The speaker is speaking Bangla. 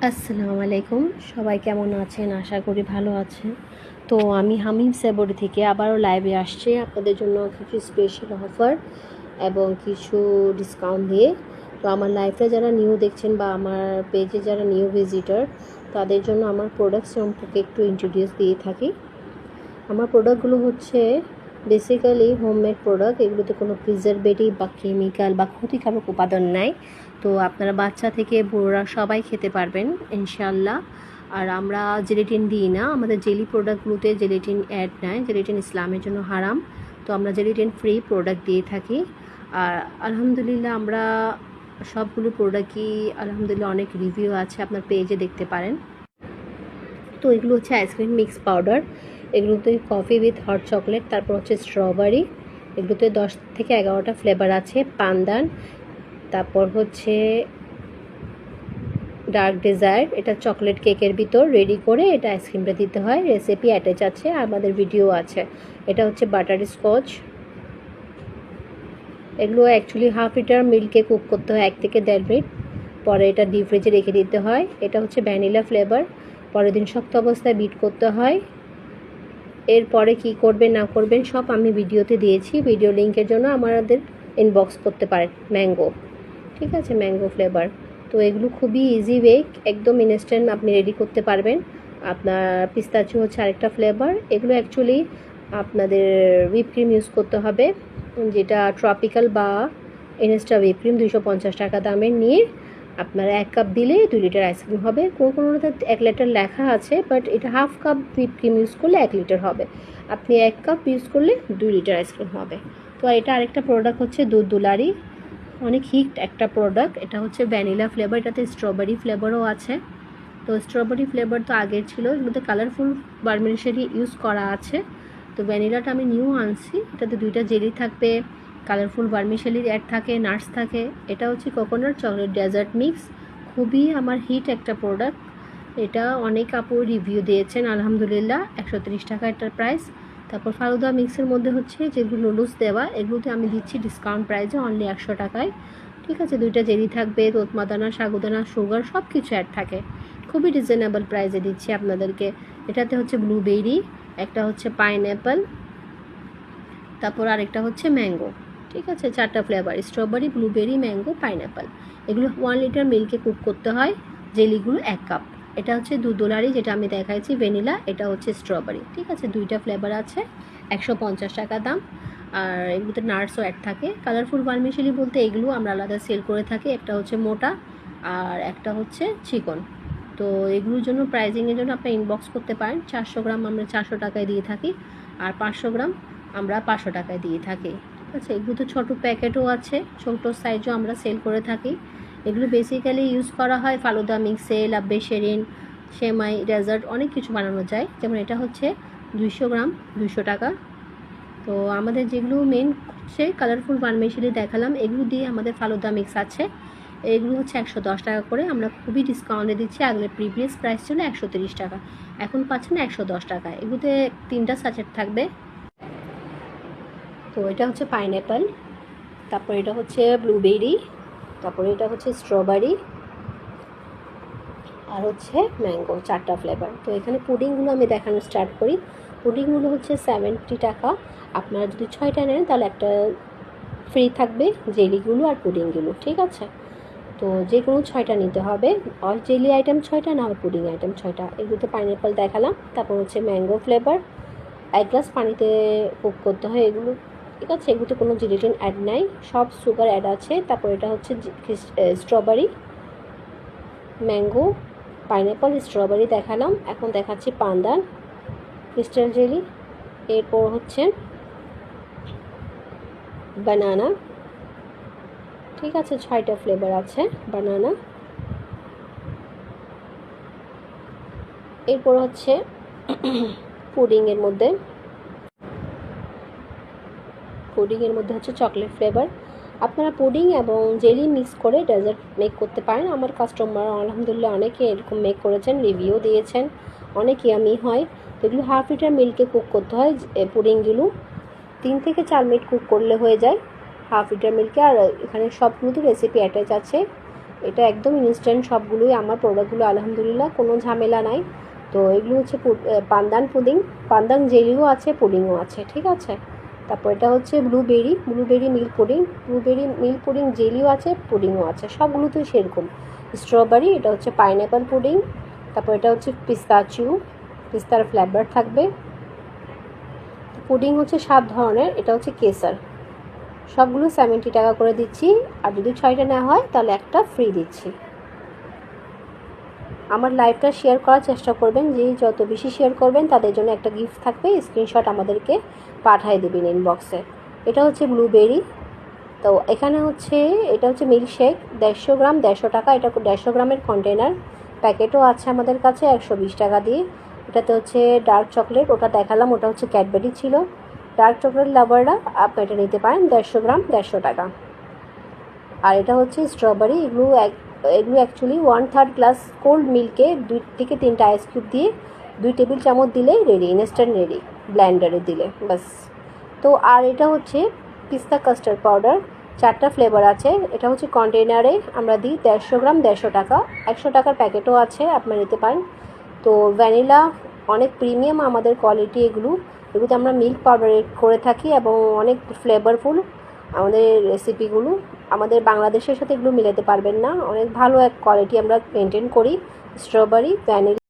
আসসালামু আলাইকুম। সবাই কেমন আছেন? আশা করি ভালো আছেন। তো আমি হামিম সেবরি থেকে আবারও লাইভে আসছি আপনাদের জন্য কিছু স্পেশাল অফার এবং কিছু ডিসকাউন্ট দিয়ে। তো আমার লাইভটা যারা নিউ দেখছেন বা আমার পেজে যারা নিউ ভিজিটর, তাদের জন্য আমার প্রোডাক্ট সম্পর্কে একটু ইন্ট্রোডিউস দিয়ে থাকি। আমার প্রোডাক্টগুলো হচ্ছে বেসিক্যালি হোমমেড প্রোডাক্ট। এগুলোতে কোনো প্রিজারভেটিভ বা কেমিক্যাল বা ক্ষতিকারক উপাদান নাই। তো আপনারা বাচ্চা থেকে বড়রা সবাই খেতে পারবেন ইনশাআল্লাহ। আর আমরা জেলেটিন দিই না, আমাদের জেলি প্রোডাক্টগুলোতে জেলেটিন অ্যাড নাই। জেলেটিন ইসলামের জন্য হারাম। তো আমরা জেলেটিন ফ্রি প্রোডাক্ট দিয়ে থাকি। আর আলহামদুলিল্লাহ আমরা সবগুলো প্রোডাক্টই আলহামদুলিল্লাহ অনেক রিভিউ আছে, আপনার পেজে দেখতে পারেন। তো এগুলো হচ্ছে আইসক্রিম মিক্স পাউডার। এগুলোতে কফি উইথ হট চকলেট, তারপর হচ্ছে স্ট্রবেরি। এগুলোতে 10 থেকে 11টা ফ্লেভার আছে। পান্দান, তারপর হচ্ছে ডার্ক ডেজার্ট, এটা চকলেট কেকের ভিতর রেডি করে এটা আইসক্রিমটা দিতে হয়। রেসিপি অ্যাটাচ আছে, আমাদের ভিডিও আছে। এটা হচ্ছে বাটার স্কচ। এগুলো অ্যাকচুয়ালি হাফ লিটার মিল্কে কুক করতে হয় 1 থেকে 1.5 মিনিট, পরে এটা ডিপ ফ্রিজে রেখে দিতে হয়। এটা হচ্ছে ভ্যানিলা ফ্লেভার, পরের দিন শক্ত অবস্থায় বিট করতে হয়। এরপরে কি করবেন না করবেন সব আমি ভিডিওতে দিয়েছি। ভিডিও লিঙ্কের জন্য আমাদের ইনবক্স করতে পারেন। ম্যাঙ্গো, ঠিক আছে, ম্যাঙ্গো ফ্লেভার। তো এগুলো খুবই ইজি ওয়ে, একদম ইনস্ট্যান্ট আপনি রেডি করতে পারবেন। আপনার পিস্তাচিও হচ্ছে আরেকটা ফ্লেভার। এগুলো অ্যাকচুয়ালি আপনাদের হুইপ ক্রিম ইউজ করতে হবে, যেটা ট্রপিক্যাল বা ইনস্টা হুইপ ক্রিম 250 টাকা দামের নিয়ে আপনার 1 কাপ দিলে 2 লিটার আইসক্রিম হবে। কোনোটাতে 1 লিটার লেখা আছে, বাট এটা half cup whip cream use করলে 1 লিটার হবে। আপনি 1 কাপ ইউজ করলে 2 লিটার আইসক্রিম হবে। তো এটা আরেকটা প্রোডাক্ট হচ্ছে দুধ দুলারি, অনেক হিট একটা প্রোডাক্ট। এটা হচ্ছে ভ্যানিলা ফ্লেভার, এটাতে স্ট্রবেরি ফ্লেভারও আছে। তো স্ট্রবেরি ফ্লেভার তো আগের ছিল, এগুলোতে কালারফুল বার্মিশেরি ইউজ করা আছে। তো ভ্যানিলাটা আমি নিউ আনছি। এটাতে 2টা জেলি থাকবে, কালারফুল বার্মিশেলির অ্যাড থাকে, নাটস থাকে। এটা হচ্ছে কোকোনাট চকলেট ডেজার্ট মিক্স, খুবই আমার হিট একটা প্রোডাক্ট। এটা অনেক আপু রিভিউ দিয়েছেন আলহামদুলিল্লাহ। 130 টাকা এটার প্রাইস। তারপর ফালুদা মিক্সের মধ্যে হচ্ছে যেগুলো নুডলস দেওয়া, এগুলোতে আমি দিচ্ছি ডিসকাউন্ট প্রাইসে অনলি 100 টাকায়। ঠিক আছে, 2টা জেলি থাকবে, তোতমাদানা, সাগুদানা, সুগার সব কিছু অ্যাড থাকে। খুবই রিজনেবল প্রাইসে দিচ্ছি আপনাদেরকে। এটাতে হচ্ছে ব্লুবেরি, একটা হচ্ছে পাইনঅ্যাপেল, তারপর আরেকটা হচ্ছে ম্যাঙ্গো। ঠিক আছে, 4টা flavour, strawberry, blueberry, mango, pineapple. এগুলো 1 লিটার মিল্কে কুক করতে হয়। জেলিগুলো 1 কাপ। এটা হচ্ছে দুধ দুলারি, যেটা আমি দেখাইছি ভ্যানিলা। এটা হচ্ছে স্ট্রবেরি। ঠিক আছে, 2টা ফ্লেভার আছে, 150 টাকা দাম। আর এগুলোতে নাটসও অ্যাড থাকে। কালারফুল বার্মিশেলি বলতে এগুলো আমরা আলাদা সেল করে থাকি। একটা হচ্ছে মোটা আর একটা হচ্ছে চিকন। তো এগুলোর জন্য প্রাইজিংয়ের জন্য আপনি ইনবক্স করতে পারেন। 400 গ্রাম আমরা 400 টাকায় দিয়ে থাকি, আর 500 গ্রাম আমরা 500 টাকায় দিয়ে থাকি। ঠিক আছে, এগুলো তো ছোটো প্যাকেটও আছে, ছোটো সাইজও আমরা সেল করে থাকি। এগুলো বেসিক্যালি ইউজ করা হয় ফালুদা মিক্সে, লাব্বে শেরিন, সেমাই, ডেজার্ট, অনেক কিছু বানানো যায়। যেমন এটা হচ্ছে 200 গ্রাম 200 টাকা। তো আমাদের যেগুলো মেন হচ্ছে কালারফুল বার্মিশেলি দেখালাম, এগুলো দিয়ে আমাদের ফালুদা মিক্স আছে। এগুলো হচ্ছে 110 টাকা করে, আমরা খুবই ডিসকাউন্টে দিচ্ছি। আগে প্রিভিয়াস প্রাইস ছিল 130 টাকা, এখন পাচ্ছেন 110 টাকা। এগুলোতে 3টা সাচেট থাকবে। তো এটা হচ্ছে পাইনঅ্যাপেল, তারপর এটা হচ্ছে ব্লুবেরি, তারপরে এটা হচ্ছে স্ট্রবেরি, আর হচ্ছে ম্যাঙ্গো, 4টা ফ্লেভার। তো এখানে পুডিংগুলো আমি দেখানো স্টার্ট করি। পুডিংগুলো হচ্ছে 70 টাকা। আপনারা যদি 6টা নেন তাহলে একটা ফ্রি থাকবে, জেলিগুলো আর পুডিংগুলো। ঠিক আছে, তো যে কোনো 6টা নিতে হবে, আর জেলি আইটেম 6টা, না হয় পুডিং আইটেম 6টা। এগুলোতে পাইনঅ্যাপেল দেখালাম। তারপর হচ্ছে ম্যাঙ্গো ফ্লেভার, 1 গ্লাস পানিতে কুক করতে হয় এগুলো। ঠিক আছে, এগুলোতে কোনো জেলেটিন অ্যাড নাই, সব সুগার অ্যাড আছে। তারপর এটা হচ্ছে স্ট্রবেরি, ম্যাঙ্গো, পাইনঅ্যাপল, স্ট্রবেরি দেখালাম। এখন দেখাচ্ছি পান্দান, ক্রিস্টাল জেলি, এরপর হচ্ছে বানানা। ঠিক আছে, 6টা ফ্লেভার আছে বানানা। এরপর হচ্ছে পুডিংয়ের মধ্যে হচ্ছে চকলেট ফ্লেভার। আপনারা পুডিং এবং জেলি মিক্স করে ডেজার্ট মেক করতে পারেন। আমার কাস্টমার আলহামদুলিল্লাহ অনেকে এরকম মেক করেছেন, রিভিউ দিয়েছেন, অনেক ইয়ামি হয়। তো এগুলো হাফ লিটার মিল্কে কুক করতে হয়। পুডিংগুলো 3 থেকে 4 মিনিট কুক করলে হয়ে যায় হাফ লিটার মিল্কে। আর এখানে সবগুলোতে রেসিপি অ্যাটাচ আছে। এটা একদম ইনস্ট্যান্ট, সবগুলোই আমার প্রোডাক্টগুলো আলহামদুলিল্লাহ কোনো ঝামেলা নাই। তো এগুলো হচ্ছে পান্দান পুডিং, পান্দান জেলিও আছে, পুডিংও আছে, ঠিক আছে। তারপর এটা হচ্ছে blueberry milk pudding, blueberry milk pudding Zelio আছে, পুডিংও আছে, সবগুলোতেই সেরকম। স্ট্রবেরি, এটা হচ্ছে পাইনঅ্যাপেল পুডিং। তারপর এটা হচ্ছে পিস্তাচিও, পিস্তার ফ্লেভার থাকবে। পুডিং হচ্ছে 7 ধরনের, এটা হচ্ছে কেসার। সবগুলো 70 টাকা করে দিচ্ছি, আর যদি 6টা নেওয়া হয় তাহলে একটা ফ্রি দিচ্ছি। আমার লাইভটা শেয়ার করার চেষ্টা করবেন, যত বেশি শেয়ার করবেন তাদের জন্য একটা গিফট থাকবে, স্ক্রিনশট আমাদেরকে পাঠিয়ে দেবেন ইনবক্সে। এটা হচ্ছে ব্লুবেরি। তো এখানে হচ্ছে এটা হচ্ছে মিল্কশেক 150 গ্রাম 150 টাকা, এটা 150 গ্রামের কন্টেনার, প্যাকেটও আছে আমাদের কাছে 120 টাকা দিয়ে। এটাতে হচ্ছে ডার্ক চকলেট, ওটা দেখালাম, ওটা হচ্ছে ক্যাডবেরি ছিল। ডার্ক চকলেট লাভাররা আপনি এটা নিতে পারেন, 150 গ্রাম 150 টাকা। আর এটা হচ্ছে স্ট্রবেরি, এগুলো অ্যাকচুয়ালি 1/3 গ্লাস কোল্ড মিল্কে 2 থেকে 3টা আইস কিউব দিয়ে 2 টেবিল চামচ দিলেই রেডি, ইনস্ট্যান্ট রেডি, ব্লেন্ডারে দিলে বাস। তো আর এটা হচ্ছে পিস্তা কাস্টার্ড পাউডার, 4টা ফ্লেভার আছে। এটা হচ্ছে কন্টেনারে আমরা দিই 150 গ্রাম 150 টাকা, 100 টাকার প্যাকেটও আছে, আপনারা নিতে পারেন। তো ভ্যানিলা অনেক প্রিমিয়াম আমাদের কোয়ালিটি, এগুলোতে আমরা মিল্ক পাউডার করে থাকি এবং অনেক ফ্লেভারফুল আমাদের রেসিপিগুলো। আমাদের বাংলাদেশের সাথে এগুলো মিলাতে পারবেন না, অনেক ভালো এক কোয়ালিটি আমরা মেনটেন করি। Strawberry, vanilla.